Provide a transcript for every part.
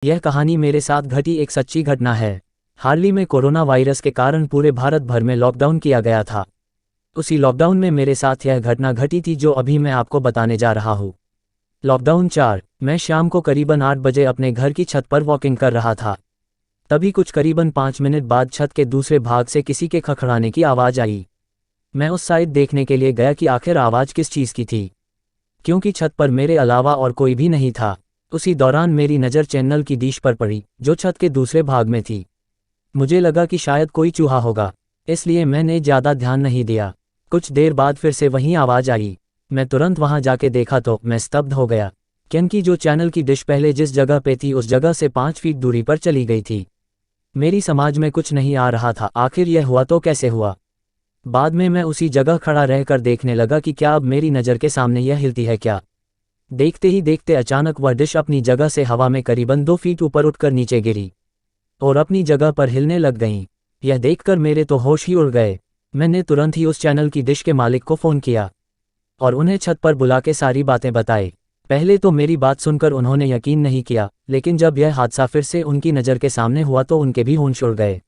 यह कहानी मेरे साथ घटी एक सच्ची घटना है। हाल ही में कोरोना वायरस के कारण पूरे भारत भर में लॉकडाउन किया गया था। उसी लॉकडाउन में मेरे साथ यह घटना घटी थी जो अभी मैं आपको बताने जा रहा हूँ। लॉकडाउन 4। मैं शाम को करीबन 8 बजे अपने घर की छत पर वॉकिंग कर रहा था। तभी कुछ करीबन 5 मिनट बाद छत के दूसरे भाग से किसी के खड़खड़ाने की आवाज़ आई। मैं उस साइड देखने के लिए गया कि आखिर आवाज़ किस चीज़ की थी, क्योंकि छत पर मेरे अलावा और कोई भी नहीं था। उसी दौरान मेरी नज़र चैनल की डिश पर पड़ी जो छत के दूसरे भाग में थी। मुझे लगा कि शायद कोई चूहा होगा, इसलिए मैंने ज़्यादा ध्यान नहीं दिया। कुछ देर बाद फिर से वही आवाज़ आई। मैं तुरंत वहां जाके देखा तो मैं स्तब्ध हो गया, क्योंकि जो चैनल की डिश पहले जिस जगह पे थी उस जगह से 5 फीट दूरी पर चली गई थी। मेरी समझ में कुछ नहीं आ रहा था, आखिर यह हुआ तो कैसे हुआ। बाद में मैं उसी जगह खड़ा रहकर देखने लगा कि क्या अब मेरी नज़र के सामने यह हिलती है क्या। देखते ही देखते अचानक वह डिश अपनी जगह से हवा में करीबन 2 फीट ऊपर उठकर नीचे गिरी और अपनी जगह पर हिलने लग गईं। यह देखकर मेरे तो होश ही उड़ गए। मैंने तुरंत ही उस चैनल की डिश के मालिक को फ़ोन किया और उन्हें छत पर बुला के सारी बातें बताई। पहले तो मेरी बात सुनकर उन्होंने यकीन नहीं किया, लेकिन जब यह हादसा फिर से उनकी नज़र के सामने हुआ तो उनके भी होश उड़ गए।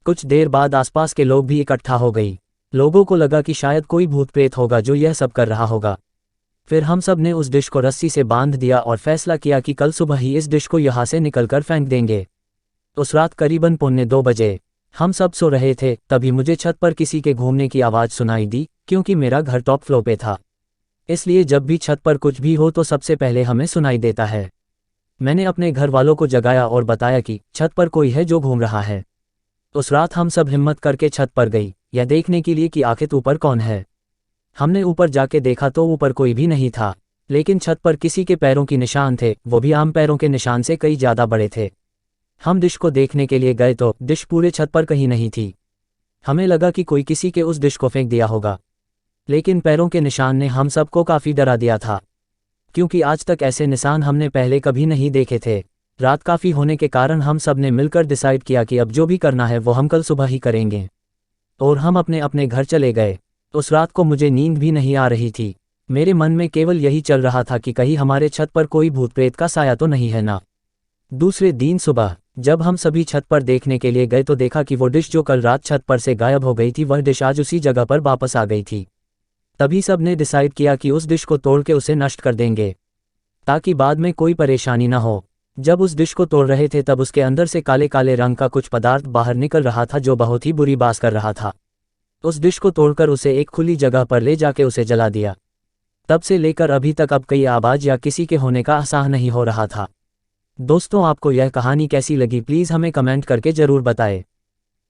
कुछ देर बाद आसपास के लोग भी इकट्ठा हो गई। लोगों को लगा कि शायद कोई भूत प्रेत होगा जो यह सब कर रहा होगा। फिर हम सब ने उस डिश को रस्सी से बांध दिया और फैसला किया कि कल सुबह ही इस डिश को यहाँ से निकलकर फेंक देंगे। उस रात करीबन 1:45 बजे हम सब सो रहे थे, तभी मुझे छत पर किसी के घूमने की आवाज़ सुनाई दी। क्योंकि मेरा घर टॉप फ्लोर पे था, इसलिए जब भी छत पर कुछ भी हो तो सबसे पहले हमें सुनाई देता है। मैंने अपने घर वालों को जगाया और बताया कि छत पर कोई है जो घूम रहा है। उस रात हम सब हिम्मत करके छत पर गई, यह देखने के लिए कि आखिर ऊपर कौन है। हमने ऊपर जाके देखा तो ऊपर कोई भी नहीं था, लेकिन छत पर किसी के पैरों की निशान थे, वो भी आम पैरों के निशान से कई ज़्यादा बड़े थे। हम डिश को देखने के लिए गए तो डिश पूरे छत पर कहीं नहीं थी। हमें लगा कि कोई किसी के उस डिश को फेंक दिया होगा, लेकिन पैरों के निशान ने हम सबको काफ़ी डरा दिया था, क्योंकि आज तक ऐसे निशान हमने पहले कभी नहीं देखे थे। रात काफ़ी होने के कारण हम सब ने मिलकर डिसाइड किया कि अब जो भी करना है वो हम कल सुबह ही करेंगे, और हम अपने अपने घर चले गए। उस रात को मुझे नींद भी नहीं आ रही थी। मेरे मन में केवल यही चल रहा था कि कहीं हमारे छत पर कोई भूत प्रेत का साया तो नहीं है ना। दूसरे दिन सुबह जब हम सभी छत पर देखने के लिए गए तो देखा कि वो डिश जो कल रात छत पर से गायब हो गई थी वह डिश आज उसी जगह पर वापस आ गई थी। तभी सब ने डिसाइड किया कि उस डिश को तोड़ के उसे नष्ट कर देंगे, ताकि बाद में कोई परेशानी ना हो। जब उस डिश को तोड़ रहे थे तब उसके अंदर से काले काले रंग का कुछ पदार्थ बाहर निकल रहा था जो बहुत ही बुरी बात कर रहा था। उस डिश को तोड़कर उसे एक खुली जगह पर ले जाके उसे जला दिया। तब से लेकर अभी तक अब कई आवाज़ या किसी के होने का आसाह नहीं हो रहा था। दोस्तों, आपको यह कहानी कैसी लगी प्लीज़ हमें कमेंट करके ज़रूर बताएं।